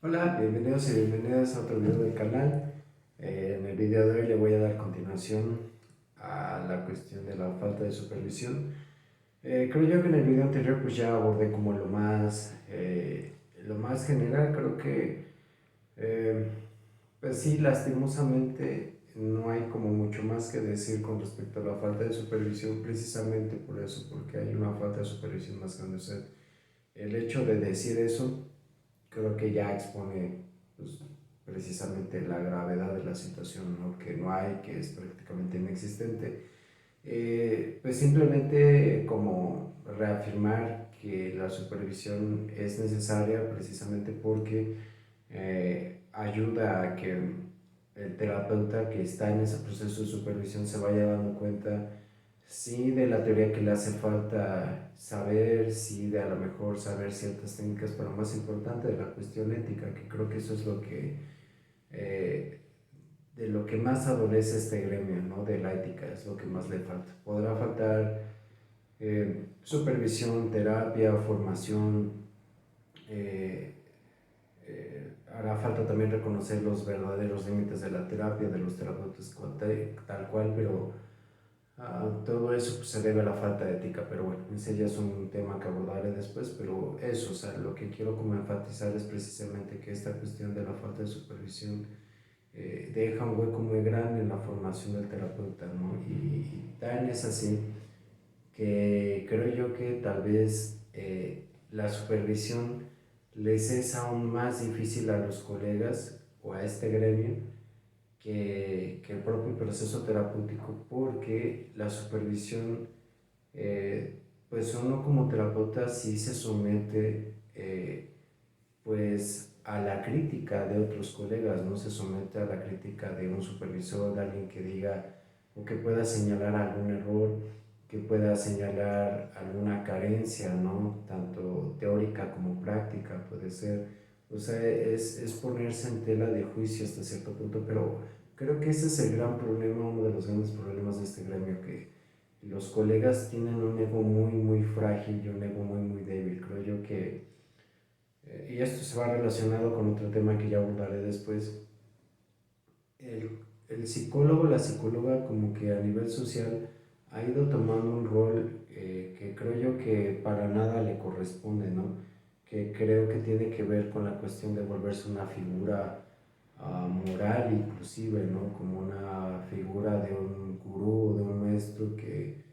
Hola, bienvenidos y bienvenidas a otro video del canal. En el video de hoy le voy a dar continuación a la cuestión de la falta de supervisión. Creo yo que en el video anterior pues ya abordé como lo más general. Creo que eh, pues sí, lastimosamente no hay como mucho más que decir con respecto a la falta de supervisión, precisamente por eso, porque hay una falta de supervisión más grande. O sea, el hecho de decir eso creo que ya expone pues, precisamente la gravedad de la situación, ¿no? Que no hay, que es prácticamente inexistente. Pues simplemente como reafirmar que la supervisión es necesaria precisamente porque ayuda a que el terapeuta que está en ese proceso de supervisión se vaya dando cuenta, sí, de la teoría que le hace falta saber, sí, de a lo mejor saber ciertas técnicas, pero más importante de la cuestión ética, que creo que eso es eh, de lo que más adolece este gremio, ¿no? De la ética, es lo que más le falta. Podrá faltar supervisión, terapia, formación, eh, hará falta también reconocer los verdaderos límites de la terapia, de los terapeutas tal cual, pero todo eso pues, se debe a la falta de ética. Pero bueno, ese ya es un tema que abordaré después, pero eso, o sea, lo que quiero como enfatizar es precisamente que esta cuestión de la falta de supervisión deja un hueco muy grande en la formación del terapeuta, ¿no? Y tan es así que creo yo que tal vez la supervisión les es aún más difícil a los colegas o a este gremio que el propio proceso terapéutico, porque la supervisión, pues uno como terapeuta sí se somete pues a la crítica de otros colegas, no se somete a la crítica de un supervisor, de alguien que diga o que pueda señalar algún error, que pueda señalar alguna carencia, ¿no? Tanto teórica como práctica puede ser. O sea, es ponerse en tela de juicio hasta cierto punto, pero creo que ese es el gran problema, uno de los grandes problemas de este gremio, que los colegas tienen un ego muy, muy frágil y un ego muy, muy débil. Creo yo que y esto se va relacionado con otro tema que ya abordaré después, el psicólogo, la psicóloga como que a nivel social ha ido tomando un rol que creo yo que para nada le corresponde, ¿no? Que creo que tiene que ver con la cuestión de volverse una figura moral inclusive, ¿no? Como una figura de un gurú, de un maestro que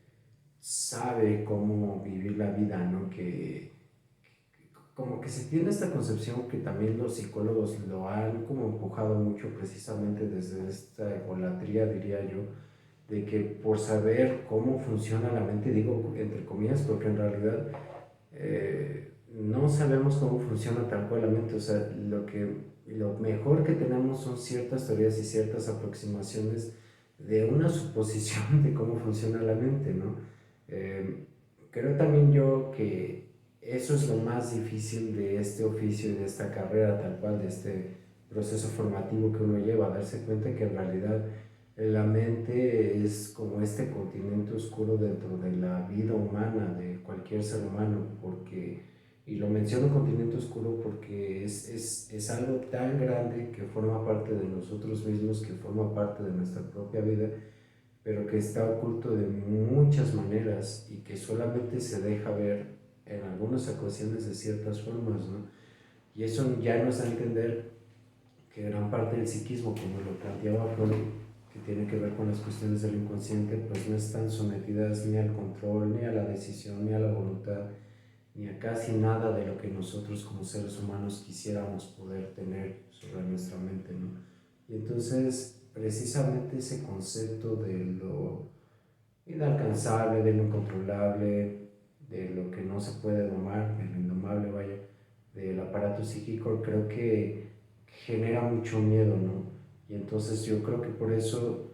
sabe cómo vivir la vida, ¿no? Que como que se tiene esta concepción que también los psicólogos lo han como empujado mucho precisamente desde esta egolatría, diría yo, de que por saber cómo funciona la mente, digo entre comillas, porque en realidad no sabemos cómo funciona tal cual la mente. O sea, lo mejor que tenemos son ciertas teorías y ciertas aproximaciones de una suposición de cómo funciona la mente, ¿no? Eh, Creo también yo que eso es lo más difícil de este oficio y de esta carrera tal cual, de este proceso formativo que uno lleva, darse cuenta que en realidad la mente es como este continente oscuro dentro de la vida humana, de cualquier ser humano, porque, y lo menciono continente oscuro porque es algo tan grande que forma parte de nosotros mismos, que forma parte de nuestra propia vida, pero que está oculto de muchas maneras y que solamente se deja ver en algunas ocasiones de ciertas formas, ¿no? Y eso ya nos da a entender que gran parte del psiquismo, como lo planteaba Freud, que tiene que ver con las cuestiones del inconsciente, pues no están sometidas ni al control, ni a la decisión, ni a la voluntad, ni a casi nada de lo que nosotros como seres humanos quisiéramos poder tener sobre nuestra mente, ¿no? Y entonces, precisamente ese concepto de lo inalcanzable, de lo incontrolable, de lo que no se puede domar, de lo indomable, vaya, del aparato psíquico, creo que genera mucho miedo, ¿no? Y entonces yo creo que por eso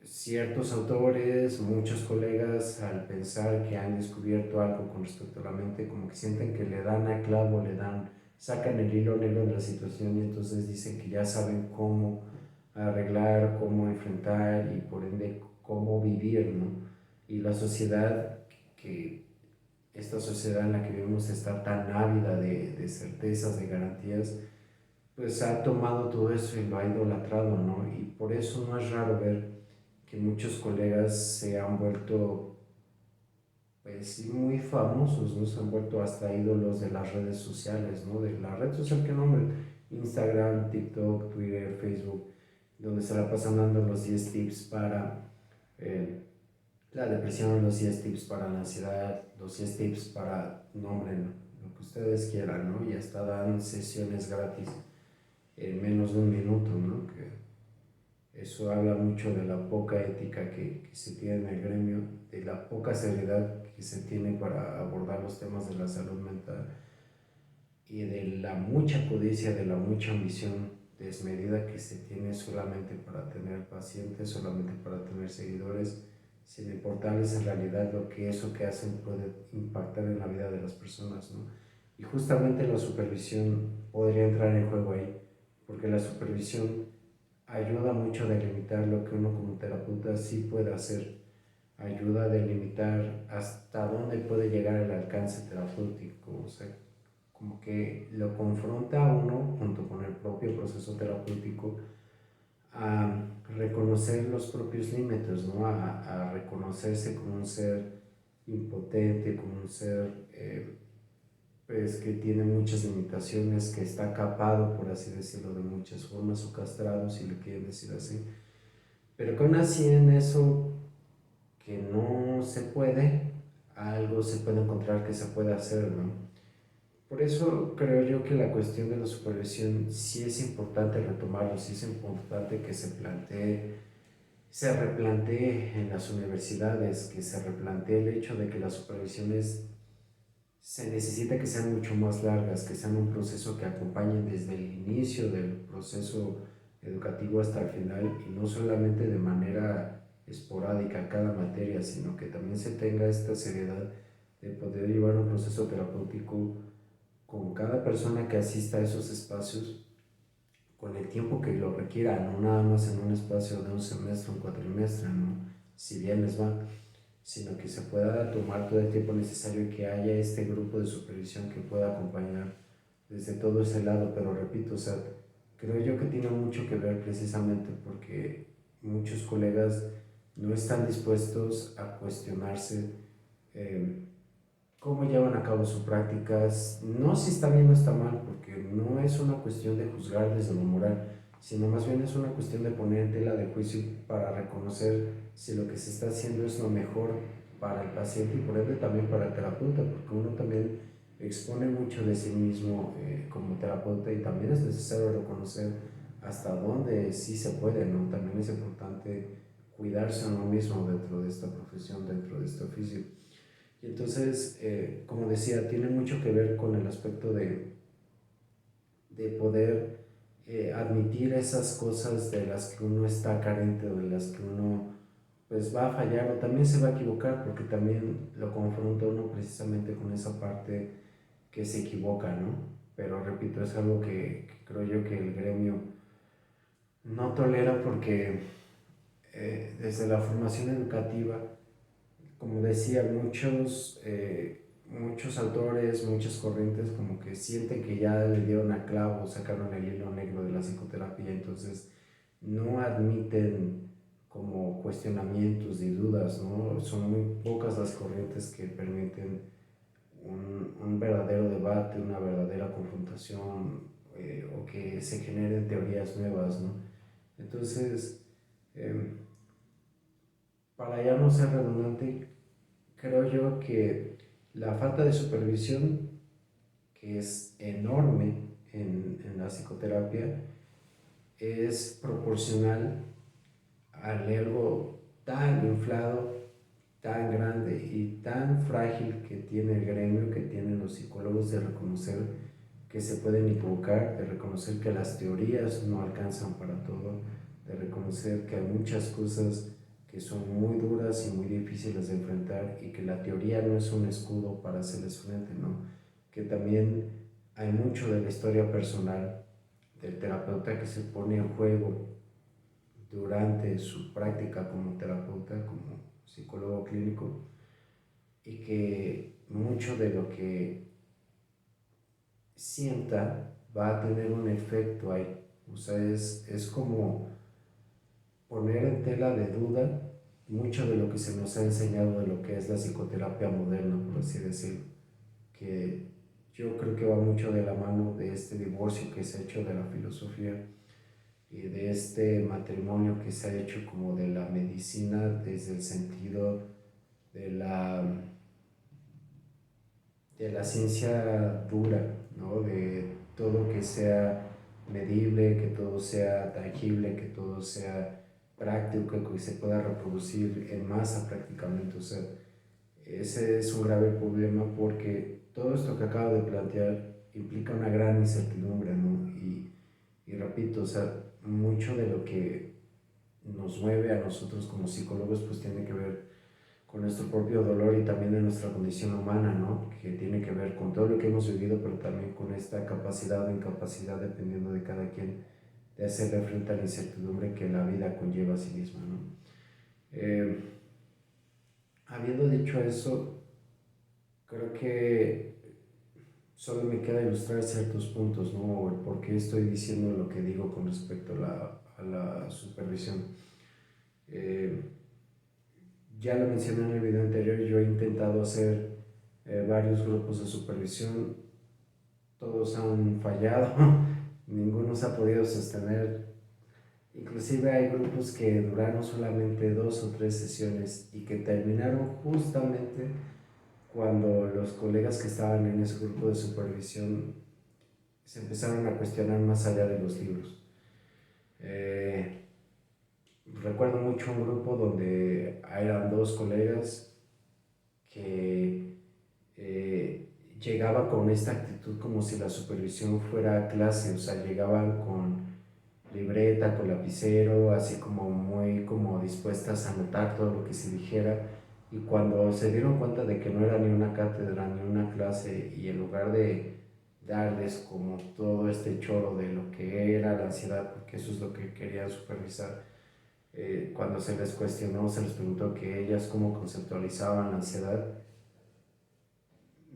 ciertos autores, muchos colegas, al pensar que han descubierto algo con respecto a la mente, como que sienten que le dan a clavo, sacan el hilo negro de la situación y entonces dicen que ya saben cómo arreglar, cómo enfrentar y por ende cómo vivir, ¿no? Y la sociedad que esta sociedad en la que vivimos está tan ávida de certezas, de garantías, pues ha tomado todo eso y lo ha idolatrado, ¿no? Y por eso no es raro ver que muchos colegas se han vuelto, pues sí, muy famosos, ¿no? Se han vuelto hasta ídolos de las redes sociales, ¿no? De la red social que nombren, Instagram, TikTok, Twitter, Facebook, donde se la pasan dando los 10 tips para eh, la depresión, los 10 tips para la ansiedad, los 10 tips para, nombren lo que ustedes quieran, ¿no? Y hasta dan sesiones gratis en menos de un minuto, ¿no? Que eso habla mucho de la poca ética que se tiene en el gremio, de la poca seriedad que se tiene para abordar los temas de la salud mental y de la mucha codicia, de la mucha ambición desmedida que se tiene solamente para tener pacientes, solamente para tener seguidores, sin importarles en realidad lo que eso que hacen puede impactar en la vida de las personas, ¿no? Y justamente la supervisión podría entrar en juego ahí, porque la supervisión ayuda mucho a delimitar lo que uno como terapeuta sí puede hacer, ayuda a delimitar hasta dónde puede llegar el alcance terapéutico, o sea, como que lo confronta a uno junto con el propio proceso terapéutico a reconocer los propios límites, ¿no? A reconocerse como un ser impotente, como un ser pues, que tiene muchas limitaciones, que está capado, por así decirlo, de muchas formas o castrado, si lo quieren decir así, pero que aún así en eso que no se puede, algo se puede encontrar que se puede hacer, ¿no? Por eso creo yo que la cuestión de la supervisión sí es importante retomarlo, sí es importante que se replantee en las universidades, que se replantee el hecho de que las supervisiones se necesita que sean mucho más largas, que sean un proceso que acompañen desde el inicio del proceso educativo hasta el final y no solamente de manera esporádica cada materia, sino que también se tenga esta seriedad de poder llevar un proceso terapéutico con cada persona que asista a esos espacios, con el tiempo que lo requiera, no nada más en un espacio de un semestre, un cuatrimestre, ¿no? Si bien les va, sino que se pueda tomar todo el tiempo necesario y que haya este grupo de supervisión que pueda acompañar desde todo ese lado. Pero repito, o sea, creo yo que tiene mucho que ver precisamente porque muchos colegas no están dispuestos a cuestionarse eh, cómo llevan a cabo sus prácticas, no si está bien o está mal, porque no es una cuestión de juzgar desde lo moral, sino más bien es una cuestión de poner en tela de juicio para reconocer si lo que se está haciendo es lo mejor para el paciente y por ende también para el terapeuta, porque uno también expone mucho de sí mismo como terapeuta y también es necesario reconocer hasta dónde sí se puede, ¿no? También es importante cuidarse a uno mismo dentro de esta profesión, dentro de este oficio. Y entonces, como decía, tiene mucho que ver con el aspecto de poder admitir esas cosas de las que uno está carente o de las que uno pues va a fallar o también se va a equivocar porque también lo confronta uno precisamente con esa parte que se equivoca, ¿no? Pero repito, es algo que creo yo que el gremio no tolera porque desde la formación educativa como decía, muchos autores, muchas corrientes como que sienten que ya le dieron a clavo, sacaron el hilo negro de la psicoterapia, entonces no admiten como cuestionamientos y dudas, ¿no? Son muy pocas las corrientes que permiten un verdadero debate, una verdadera confrontación o que se generen teorías nuevas, ¿no? Entonces, eh, para ya no ser redundante, creo yo que la falta de supervisión, que es enorme en la psicoterapia, es proporcional al ego tan inflado, tan grande y tan frágil que tiene el gremio, que tienen los psicólogos de reconocer que se pueden equivocar, de reconocer que las teorías no alcanzan para todo, de reconocer que hay muchas cosas que son muy duras y muy difíciles de enfrentar y que la teoría no es un escudo para hacerles frente, ¿no? Que también hay mucho de la historia personal del terapeuta que se pone en juego durante su práctica como terapeuta, como psicólogo clínico, y que mucho de lo que sienta va a tener un efecto ahí. O sea, es como poner en tela de duda mucho de lo que se nos ha enseñado de lo que es la psicoterapia moderna, por así decirlo, que yo creo que va mucho de la mano de este divorcio que se ha hecho de la filosofía y de este matrimonio que se ha hecho como de la medicina desde el sentido de de la ciencia dura, ¿no? De todo que sea medible, que todo sea tangible, que todo sea práctico, que se pueda reproducir en masa prácticamente. O sea, ese es un grave problema porque todo esto que acabo de plantear implica una gran incertidumbre, ¿no? Y repito, o sea, mucho de lo que nos mueve a nosotros como psicólogos pues tiene que ver con nuestro propio dolor y también de nuestra condición humana, ¿no? Que tiene que ver con todo lo que hemos vivido, pero también con esta capacidad o incapacidad, dependiendo de cada quien, de hacerle frente a la incertidumbre que la vida conlleva a sí misma, ¿no? Eh, Habiendo dicho eso, creo que solo me queda ilustrar ciertos puntos, ¿no? El por qué estoy diciendo lo que digo con respecto a la supervisión. Eh, Ya lo mencioné en el video anterior, yo he intentado hacer varios grupos de supervisión, todos han fallado, ninguno se ha podido sostener. Inclusive hay grupos que duraron solamente 2 o 3 sesiones y que terminaron justamente cuando los colegas que estaban en ese grupo de supervisión se empezaron a cuestionar más allá de los libros. Eh, Recuerdo mucho un grupo donde eran 2 colegas que llegaban con esta actitud como si la supervisión fuera clase, o sea, llegaban con libreta, con lapicero, así como muy como dispuestas a anotar todo lo que se dijera. Y cuando se dieron cuenta de que no era ni una cátedra ni una clase, y en lugar de darles como todo este choro de lo que era la ansiedad, porque eso es lo que querían supervisar, cuando se les cuestionó, se les preguntó que ellas cómo conceptualizaban la ansiedad,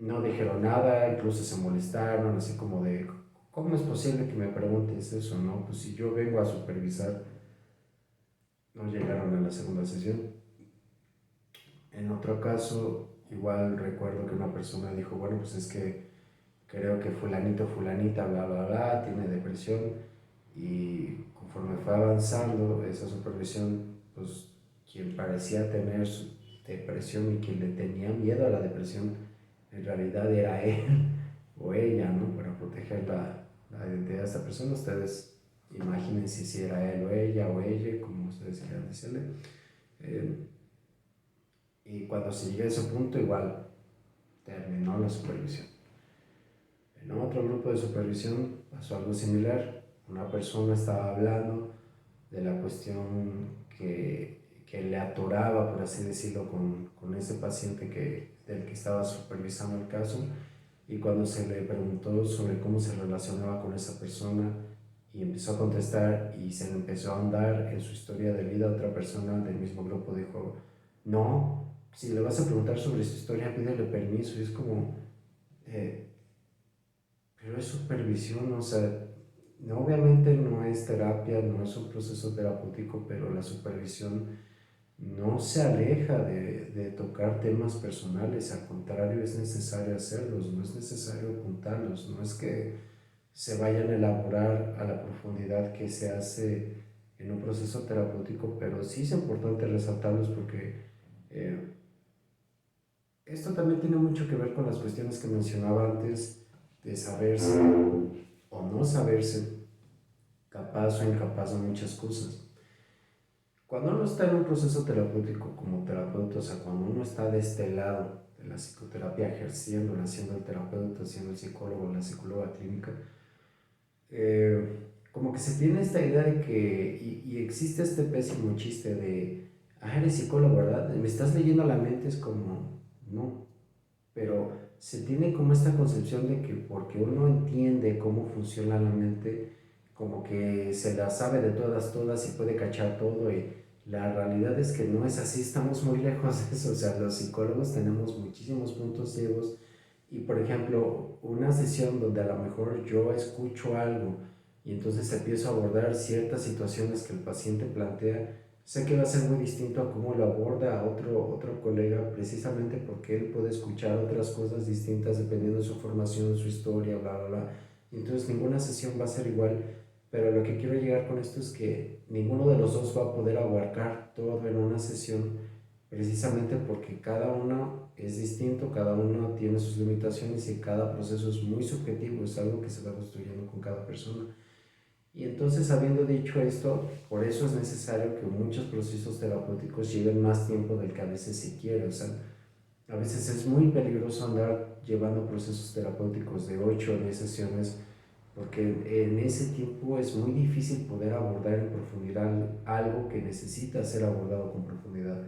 no dijeron nada, incluso se molestaron, así como de, ¿cómo es posible que me preguntes eso, no? Pues si yo vengo a supervisar. No llegaron a la segunda sesión. En otro caso, igual recuerdo que una persona dijo, bueno, pues es que creo que fulanito, fulanita, bla, bla, bla, tiene depresión, y conforme fue avanzando esa supervisión, pues quien parecía tener depresión y quien le tenía miedo a la depresión, en realidad era él o ella, ¿no? Para proteger la identidad de esta persona. Ustedes imagínense si era él o ella, como ustedes quieran decirle. Eh, y cuando se llegó a ese punto, igual terminó la supervisión. En otro grupo de supervisión pasó algo similar. Una persona estaba hablando de la cuestión que le atoraba, por así decirlo, con ese paciente del que estaba supervisando el caso. Y cuando se le preguntó sobre cómo se relacionaba con esa persona y empezó a contestar y se le empezó a ahondar en su historia de vida, otra persona del mismo grupo dijo, no, si le vas a preguntar sobre su historia, pídele permiso. Y es como, eh, pero es supervisión, o sea, no, obviamente no es terapia, no es un proceso terapéutico, pero la supervisión no se aleja de tocar temas personales, al contrario, es necesario hacerlos, no es necesario ocultarlos, no es que se vayan a elaborar a la profundidad que se hace en un proceso terapéutico, pero sí es importante resaltarlos porque eh, esto también tiene mucho que ver con las cuestiones que mencionaba antes de saberse o no saberse capaz o incapaz de muchas cosas. Cuando uno está en un proceso terapéutico como terapeuta, o sea, cuando uno está de este lado de la psicoterapia ejerciendo, siendo el terapeuta, siendo el psicólogo, la psicóloga clínica, como que se tiene esta idea de que, y existe este pésimo chiste de, eres psicólogo, ¿verdad? Me estás leyendo la mente, es como, no, pero se tiene como esta concepción de que porque uno entiende cómo funciona la mente, como que se la sabe de todas, todas y puede cachar todo, y La realidad es que no es así, estamos muy lejos de eso, o sea, los psicólogos tenemos muchísimos puntos ciegos y, por ejemplo, una sesión donde a lo mejor yo escucho algo y entonces empiezo a abordar ciertas situaciones que el paciente plantea, sé que va a ser muy distinto a cómo lo aborda a otro colega, precisamente porque él puede escuchar otras cosas distintas dependiendo de su formación, su historia, bla, bla, bla. Y entonces ninguna sesión va a ser igual, pero lo que quiero llegar con esto es que ninguno de los dos va a poder abarcar todo en una sesión, precisamente porque cada uno es distinto, cada uno tiene sus limitaciones y cada proceso es muy subjetivo, es algo que se va construyendo con cada persona. Y entonces, habiendo dicho esto, por eso es necesario que muchos procesos terapéuticos lleven más tiempo del que a veces se quiere. O sea, a veces es muy peligroso andar llevando procesos terapéuticos de 8 o 10 sesiones, porque en ese tiempo es muy difícil poder abordar en profundidad algo que necesita ser abordado con profundidad.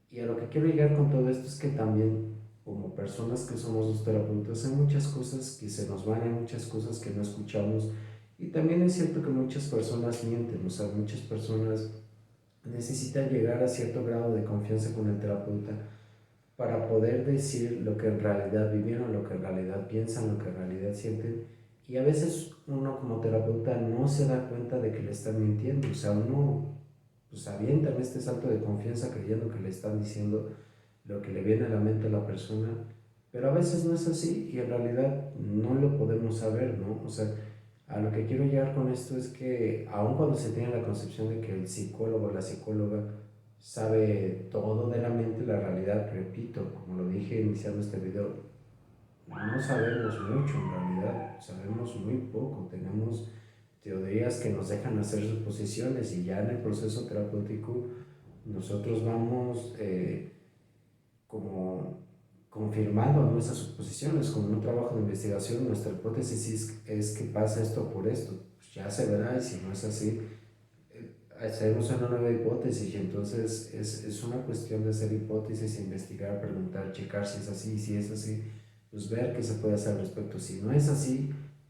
Y a lo que quiero llegar con todo esto es que también, como personas que somos los terapeutas, hay muchas cosas que se nos van, hay muchas cosas que no escuchamos. Y también es cierto que muchas personas mienten, o sea, muchas personas necesitan llegar a cierto grado de confianza con el terapeuta para poder decir lo que en realidad vivieron, lo que en realidad piensan, lo que en realidad sienten. Y a veces uno como terapeuta no se da cuenta de que le están mintiendo, o sea, uno pues avienta en este salto de confianza creyendo que le están diciendo lo que le viene a la mente a la persona, pero a veces no es así y en realidad no lo podemos saber, ¿no? O sea, a lo que quiero llegar con esto es que aun cuando se tiene la concepción de que el psicólogo o la psicóloga sabe todo de la mente, la realidad, repito, como lo dije iniciando este video, no sabemos mucho en realidad, sabemos muy poco, tenemos teorías que nos dejan hacer suposiciones y ya en el proceso terapéutico nosotros vamos como confirmando nuestras suposiciones, como en un trabajo de investigación, nuestra hipótesis es que pasa esto por esto, pues ya se verá y si no es así, hacemos una nueva hipótesis y entonces es una cuestión de hacer hipótesis, investigar, preguntar, checar si es así, si es así, pues ver qué se puede hacer al respecto. Si no es así,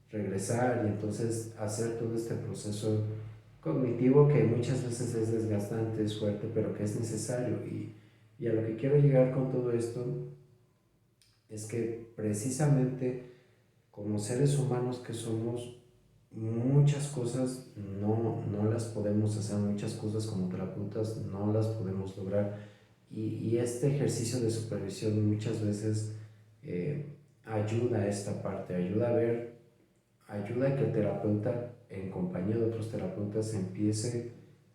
regresar y entonces hacer todo este proceso cognitivo que muchas veces es desgastante, es fuerte, pero que es necesario. Y a lo que quiero llegar con todo esto es que precisamente como seres humanos que somos, muchas cosas no las podemos hacer, muchas cosas como terapeutas no las podemos lograr. Y este ejercicio de supervisión muchas veces ayuda a esta parte, ayuda a ver, ayuda a que el terapeuta en compañía de otros terapeutas empiece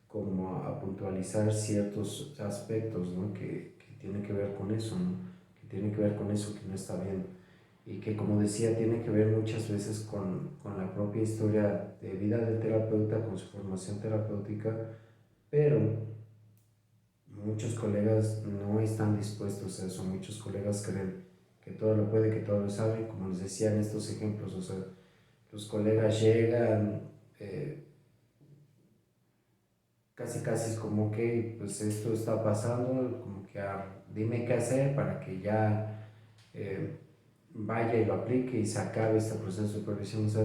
como a puntualizar ciertos aspectos, ¿no? que tienen que ver con eso, ¿no? Que tienen que ver con eso que no está bien y que, como decía, tiene que ver muchas veces con la propia historia de vida del terapeuta, con su formación terapéutica, pero muchos colegas no están dispuestos a eso, muchos colegas creen que todo lo puede, que todo lo sabe, como les decía en estos ejemplos, o sea, los colegas llegan, eh, casi casi es como que pues esto está pasando, como que dime qué hacer para que ya vaya y lo aplique y se acabe este proceso de supervisión. O sea,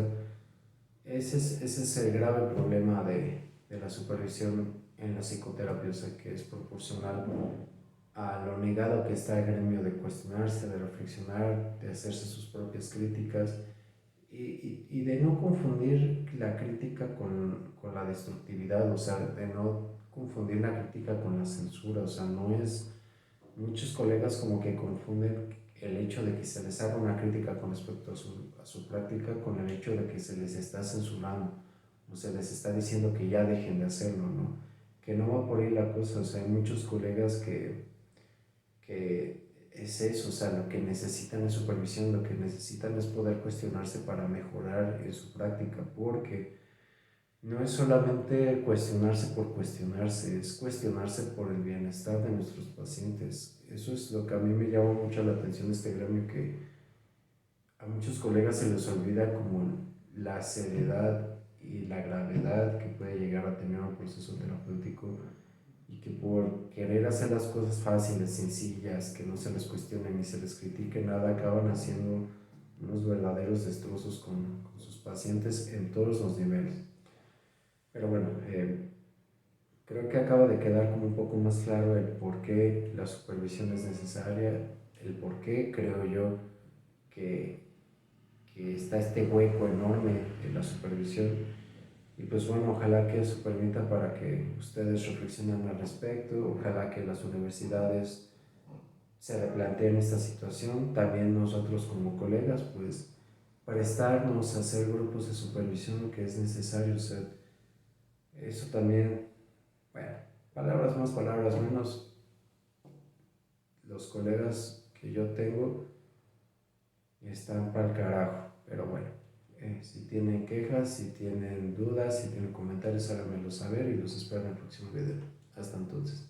ese es el grave problema de la supervisión en la psicoterapia, o sea, que es proporcional a lo negado que está el gremio de cuestionarse, de reflexionar, de hacerse sus propias críticas y de no confundir la crítica con la destructividad, o sea, de no confundir la crítica con la censura, o sea, no es, muchos colegas como que confunden el hecho de que se les haga una crítica con respecto a su práctica con el hecho de que se les está censurando o se les está diciendo que ya dejen de hacerlo, ¿no? Que no va por ahí la cosa, o sea, hay muchos colegas que es eso, o sea, lo que necesitan es supervisión, lo que necesitan es poder cuestionarse para mejorar en su práctica, porque no es solamente cuestionarse por cuestionarse, es cuestionarse por el bienestar de nuestros pacientes. Eso es lo que a mí me llama mucho la atención de este gremio, que a muchos colegas se les olvida como la seriedad y la gravedad que puede llegar a tener un proceso terapéutico y que por querer hacer las cosas fáciles, sencillas, que no se les cuestione ni se les critique nada, acaban haciendo unos verdaderos destrozos con sus pacientes en todos los niveles. Pero bueno, Creo que acaba de quedar como un poco más claro el por qué la supervisión es necesaria, el por qué creo yo que, que está este hueco enorme en la supervisión. Y pues bueno, ojalá que eso permita para que ustedes reflexionen al respecto, ojalá que las universidades se replanteen esta situación, también nosotros como colegas, pues prestarnos a hacer grupos de supervisión que es necesario hacer. Eso también, bueno, palabras más, palabras menos, los colegas que yo tengo están para el carajo, pero bueno, si tienen quejas, si tienen dudas, si tienen comentarios, háganmelo saber y los espero en el próximo video. Hasta entonces.